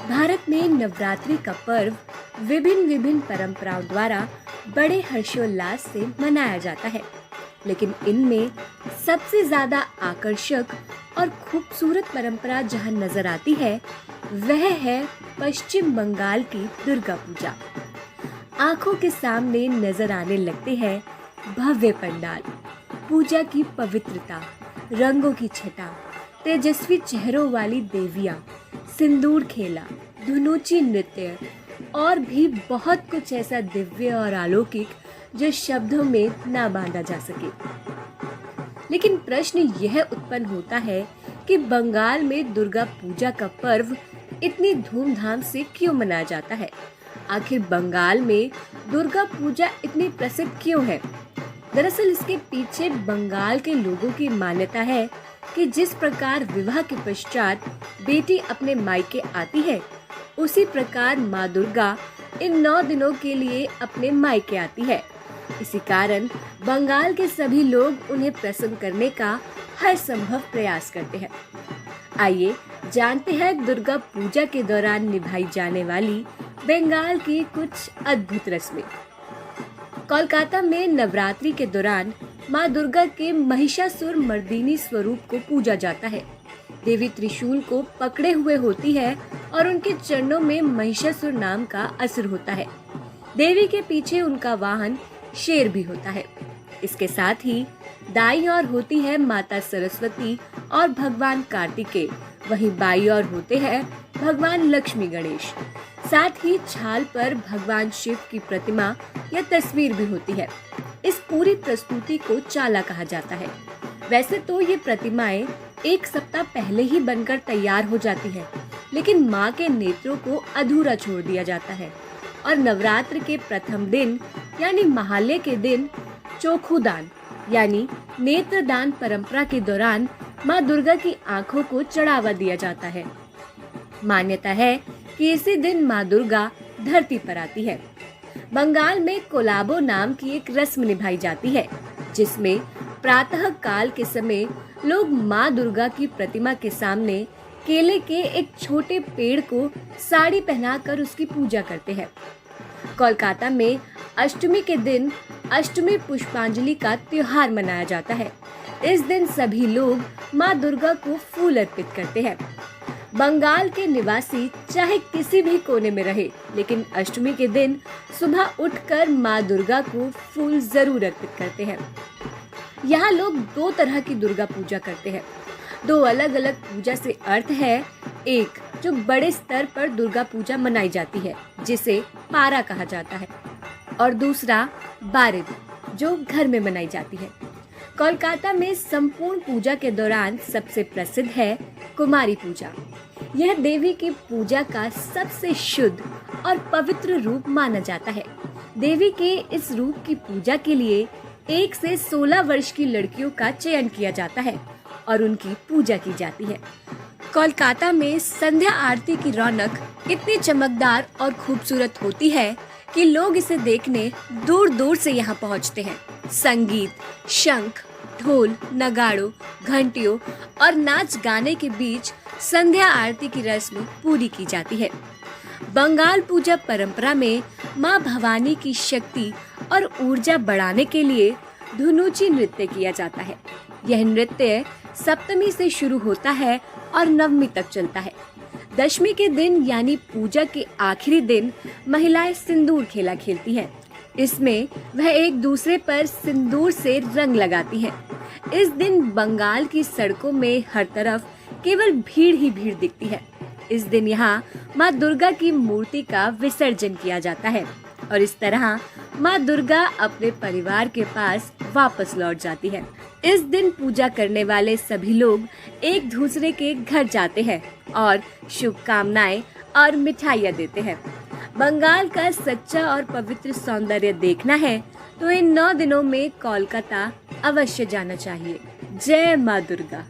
भारत में नवरात्रि का पर्व विभिन्न विभिन्न परंपराओं द्वारा बड़े हर्षोल्लास से मनाया जाता है, लेकिन इनमें सबसे ज्यादा आकर्षक और खूबसूरत परंपरा जहां नजर आती है वह है पश्चिम बंगाल की दुर्गा पूजा। आंखों के सामने नजर आने लगते हैं भव्य पंडाल, पूजा की पवित्रता, रंगों की छटा, तेजस्वी चेहरों वाली देवियां, सिंदूर खेला, धुनुची नृत्य और भी बहुत कुछ ऐसा दिव्य और अलौकिक जो शब्दों में ना बांधा जा सके। लेकिन प्रश्न यह उत्पन्न होता है कि बंगाल में दुर्गा पूजा का पर्व इतनी धूमधाम से क्यों मनाया जाता है? आखिर बंगाल में दुर्गा पूजा इतनी प्रसिद्ध क्यों है? दरअसल इसके पीछे बंगाल के लोगों की मान्यता है कि जिस प्रकार विवाह के पश्चात बेटी अपने मायके आती है, उसी प्रकार माँ दुर्गा इन 9 दिनों के लिए अपने मायके आती है। इसी कारण बंगाल के सभी लोग उन्हें प्रसन्न करने का हर संभव प्रयास करते हैं। आइए जानते हैं दुर्गा पूजा के दौरान निभाई जाने वाली बंगाल की कुछ अद्भुत रस्में। कोलकाता में नवरात्रि के दौरान माँ दुर्गा के महिषासुर मर्दिनी स्वरूप को पूजा जाता है। देवी त्रिशूल को पकड़े हुए होती है और उनके चरणों में महिषासुर नाम का असुर होता है। देवी के पीछे उनका वाहन शेर भी होता है। इसके साथ ही दाईं ओर होती है माता सरस्वती और भगवान कार्तिकेय, वहीं बाईं ओर होते हैं भगवान लक्ष्मी गणेश। साथ ही छाल पर भगवान शिव की प्रतिमा या तस्वीर भी होती है। इस पूरी प्रस्तुति को चाला कहा जाता है। वैसे तो ये प्रतिमाएं 1 सप्ताह पहले ही बनकर तैयार हो जाती हैं, लेकिन माँ के नेत्रों को अधूरा छोड़ दिया जाता है और नवरात्र के प्रथम दिन यानी महालय के दिन चोखुदान यानी नेत्रदान परंपरा के दौरान माँ दुर्गा की आंखों को चढ़ावा दिया जाता है। मान्यता है कि इसी दिन माँ दुर्गा धरती पर आती है। बंगाल में कोलाबो नाम की एक रस्म निभाई जाती है, जिसमें प्रातः काल के समय लोग माँ दुर्गा की प्रतिमा के सामने केले के एक छोटे पेड़ को साड़ी पहनाकर उसकी पूजा करते हैं। कोलकाता में अष्टमी के दिन अष्टमी पुष्पांजलि का त्योहार मनाया जाता है। इस दिन सभी लोग माँ दुर्गा को फूल अर्पित करते हैं। बंगाल के निवासी चाहे किसी भी कोने में रहे, लेकिन अष्टमी के दिन सुबह उठकर माँ दुर्गा को फूल जरूर अर्पित करते हैं। यहाँ लोग 2 तरह की दुर्गा पूजा करते हैं। 2 अलग अलग पूजा से अर्थ है, एक जो बड़े स्तर पर दुर्गा पूजा मनाई जाती है जिसे पारा कहा जाता है, और दूसरा बारिद जो घर में मनाई जाती है। कोलकाता में संपूर्ण पूजा के दौरान सबसे प्रसिद्ध है कुमारी पूजा। यह देवी की पूजा का सबसे शुद्ध और पवित्र रूप माना जाता है। देवी के इस रूप की पूजा के लिए 1 से 16 वर्ष की लड़कियों का चयन किया जाता है और उनकी पूजा की जाती है। कोलकाता में संध्या आरती की रौनक इतनी चमकदार और खूबसूरत होती है कि लोग इसे देखने दूर दूर से यहाँ पहुँचते हैं। संगीत, शंख, ढोल, नगाड़ों, घंटियों और नाच गाने के बीच संध्या आरती की रस्म पूरी की जाती है। बंगाल पूजा परंपरा में माँ भवानी की शक्ति और ऊर्जा बढ़ाने के लिए धुनुची नृत्य किया जाता है। यह नृत्य सप्तमी से शुरू होता है और नवमी तक चलता है। दशमी के दिन यानी पूजा के आखिरी दिन महिलाएं सिंदूर खेला खेलती हैं। इसमें वह एक दूसरे पर सिंदूर से रंग लगाती हैं। इस दिन बंगाल की सड़कों में हर तरफ केवल भीड़ ही भीड़ दिखती है। इस दिन यहाँ माँ दुर्गा की मूर्ति का विसर्जन किया जाता है और इस तरह माँ दुर्गा अपने परिवार के पास वापस लौट जाती है। इस दिन पूजा करने वाले सभी लोग एक दूसरे के घर जाते हैं और शुभकामनाएं और मिठाइयाँ देते हैं। बंगाल का सच्चा और पवित्र सौंदर्य देखना है तो इन 9 दिनों में कोलकाता अवश्य जाना चाहिए। जय माँ दुर्गा।